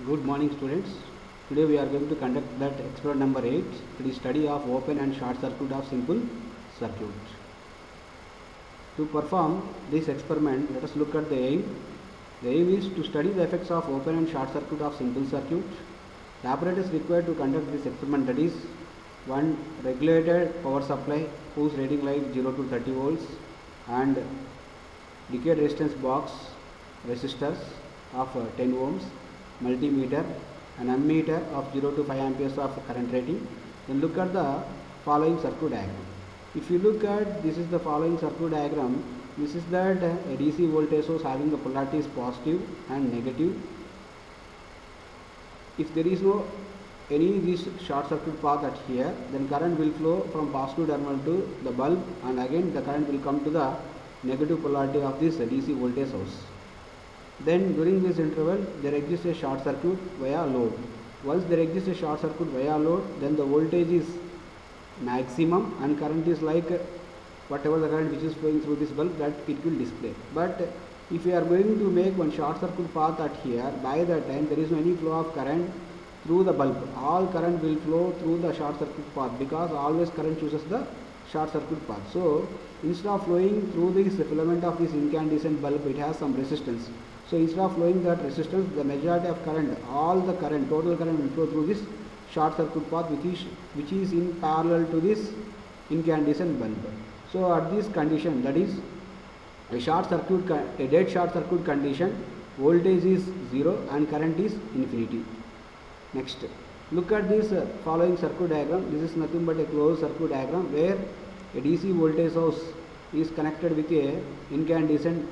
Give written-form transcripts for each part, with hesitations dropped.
Good morning, students. Today we are going to conduct that experiment number 8. It is study of open and short circuit of simple circuit. To perform this experiment, let us look at the aim. The aim is to study the effects of open and short circuit of simple circuit. The apparatus required to conduct this experiment, that is one regulated power supply whose rating lies 0 to 30 volts, and decayed resistance box resistors of 10 ohms, multimeter, an ammeter of 0 to 5 amperes of current rating. Then look at the following circuit diagram. If you look at, this is the following circuit diagram. This is that a DC voltage source having the polarities positive and negative. If there is no any this short circuit path at here, then current will flow from positive terminal to the bulb, and again the current will come to the negative polarity of this DC voltage source. Then during this interval there exists a short circuit via load. Once there exists a short circuit via load, then the voltage is maximum and current is like whatever the current which is flowing through this bulb, that it will display. But if we are going to make one short circuit path at here, by that time there is no any flow of current through the bulb. All current will flow through the short circuit path, because always current chooses the short circuit path. So instead of flowing through this filament of this incandescent bulb, it has some resistance. So instead of flowing that resistance, the majority of current, all the current, total current will flow through this short circuit path which is in parallel to this incandescent bulb. So at this condition, that is a dead short circuit condition, voltage is 0 and current is infinity. Next, look at this following circuit diagram. This is nothing but a closed circuit diagram where a DC voltage source is connected with a incandescent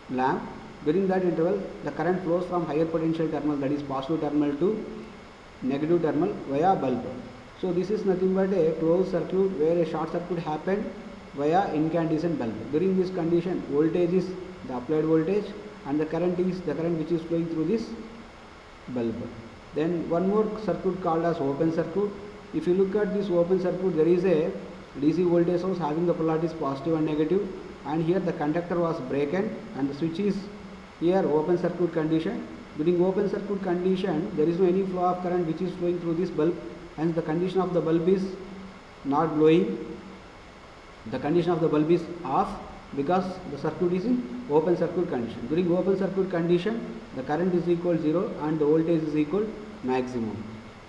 lamp. During that interval, the current flows from higher potential terminal, that is positive terminal, to negative terminal via bulb. So this is nothing but a closed circuit where a short circuit happened via incandescent bulb. During this condition, voltage is the applied voltage and the current is the current which is flowing through this bulb. Then one more circuit called as open circuit. If you look at this open circuit, there is a DC voltage source having the polarities positive and negative, and here the conductor was broken and the switch is here open circuit condition. During open circuit condition, there is no any flow of current which is flowing through this bulb, and the condition of the bulb is not glowing. The condition of the bulb is off because the circuit is in open circuit condition. During open circuit condition, the current is equal 0 and the voltage is equal maximum.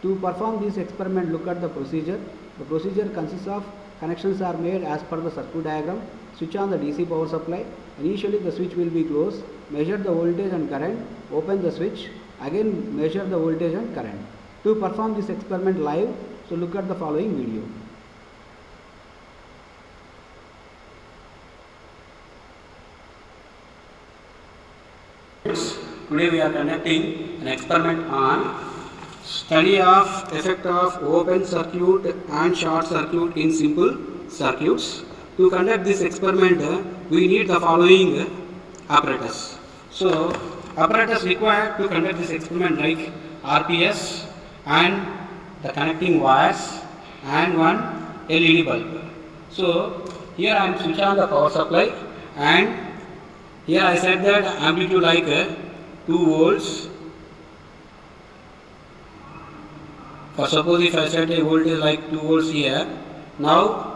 To perform this experiment, look at the procedure. The procedure consists of connections are made as per the circuit diagram. Switch on the DC power supply. Initially the switch will be closed. Measure the voltage and current. Open the switch. Again measure the voltage and current. To perform this experiment live, so look at the following video. Today we are conducting an experiment on study of effect of open circuit and short circuit in simple circuits. To conduct this experiment, we need the following apparatus. So apparatus required to conduct this experiment like RPS and the connecting wires and one LED bulb. So here I am switch on the power supply, and here I said that amplitude like 2 volts. For suppose if I set a voltage like 2 volts here, now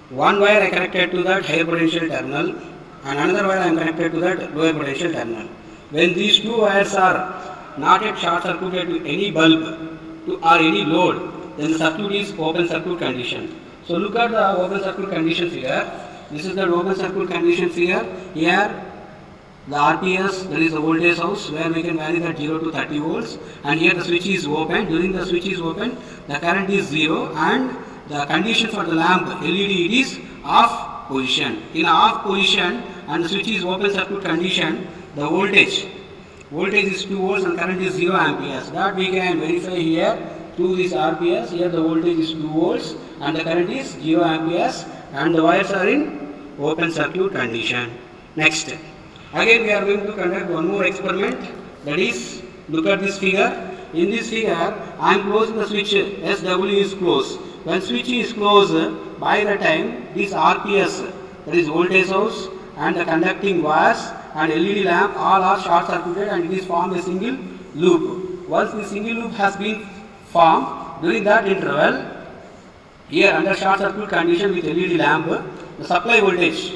one wire I connected to that higher potential terminal and another wire I am connected to that lower potential terminal. When these two wires are not yet short circuited to any bulb or any load, then the circuit is open circuit condition. So look at the open circuit condition figure. This is the open circuit condition figure. Here the RPS, that is the voltage source where we can vary that 0 to 30 volts, and here the switch is open. During the switch is open, the current is 0 and the condition for the lamp LED, it is off position. In off position and the switch is open circuit condition, the voltage is 2 volts and current is 0 amperes. That we can verify here through this RPS. Here the voltage is 2 volts and the current is 0 amperes and the wires are in open circuit condition. Next, again we are going to conduct one more experiment, that is, look at this figure. In this figure, I am closing the switch, SW is closed. When switch is closed, by the time this RPS, that is voltage source, and the conducting wires and LED lamp all are short circuited and it is formed a single loop. Once the single loop has been formed, during that interval, here under short circuit condition with LED lamp, the supply voltage.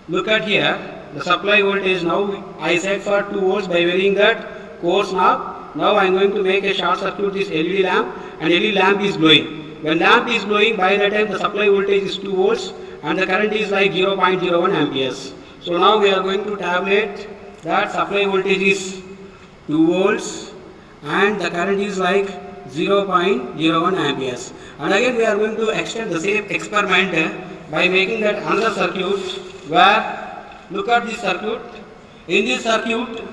Look at here, the supply voltage now I set for 2 volts by varying that course knob. Now I am going to make a short circuit this LED lamp, and LED lamp is glowing. When lamp is glowing, by that time the supply voltage is 2 volts and the current is like 0.01 amperes. So now we are going to tabulate that supply voltage is 2 volts and the current is like 0.01 amperes. And again we are going to extend the same experiment by making that another circuit where, look at this circuit. In this circuit,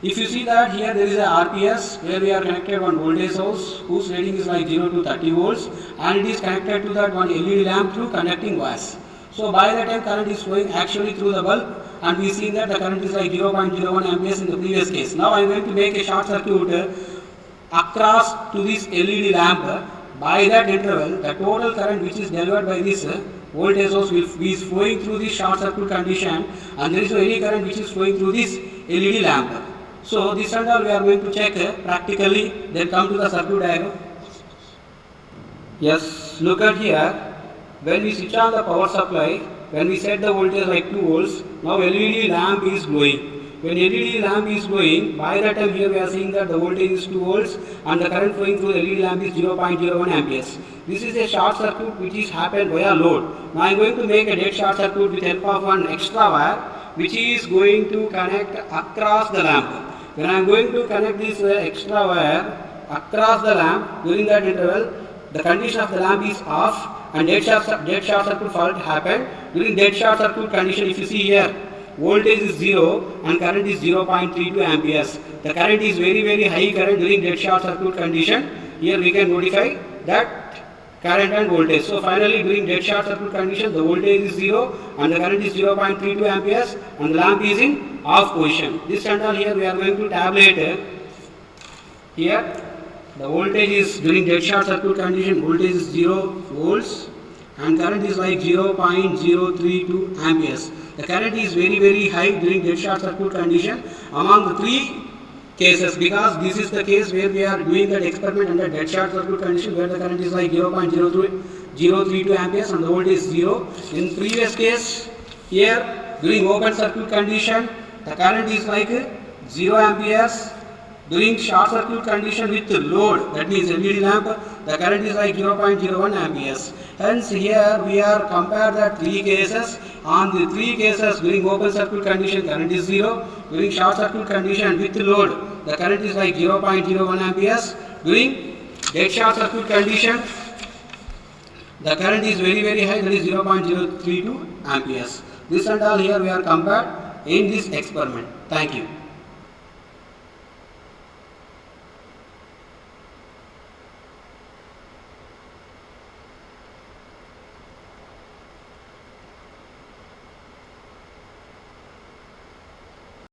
if you see that here there is a RPS where we are connected one voltage source whose rating is like 0 to 30 volts, and it is connected to that one LED lamp through conducting wires. So by the time current is flowing actually through the bulb, and we see that the current is like 0.01 amperes in the previous case. Now I am going to make a short circuit across to this LED lamp. By that interval, the total current which is delivered by this voltage source will be flowing through this short circuit condition, and there is no any current which is flowing through this LED lamp. So this and all we are going to check practically, then come to the circuit diagram. Yes, look at here. When we switch on the power supply, when we set the voltage like 2 volts, now LED lamp is glowing. When LED lamp is glowing, by that time here we are seeing that the voltage is 2 volts and the current flowing through the LED lamp is 0.01 amperes. This is a short circuit which is happened via load. Now I am going to make a dead short circuit with help of one extra wire which is going to connect across the lamp. When I am going to connect this extra wire across the lamp, during that interval, the condition of the lamp is off and dead short circuit fault happened. During dead short circuit condition, if you see here, voltage is 0 and current is 0.32 amperes. The current is very high current during dead short circuit condition. Here we can notify that current and voltage. So finally during dead short circuit condition, the voltage is 0 and the current is 0.32 amperes and the lamp is in off position. This and all here we are going to tabulate. Here the voltage is during dead short circuit condition, voltage is 0 volts and current is like 0.032 amperes. The current is very high during dead short circuit condition among the 3 cases, because this is the case where we are doing that experiment under dead short circuit condition where the current is like 0.032 amperes and the voltage is 0. In previous case, here during open circuit condition, the current is like 0 amperes. During short circuit condition with load, that means LED lamp, the current is like 0.01 amperes. Hence here we are compare the 3 cases. On the 3 cases during open circuit condition current is 0. During short circuit condition with load, the current is like 0.01 amperes. During dead short circuit condition, the current is very high, that is 0.032 amperes. This and all here we are compared in this experiment. Thank you.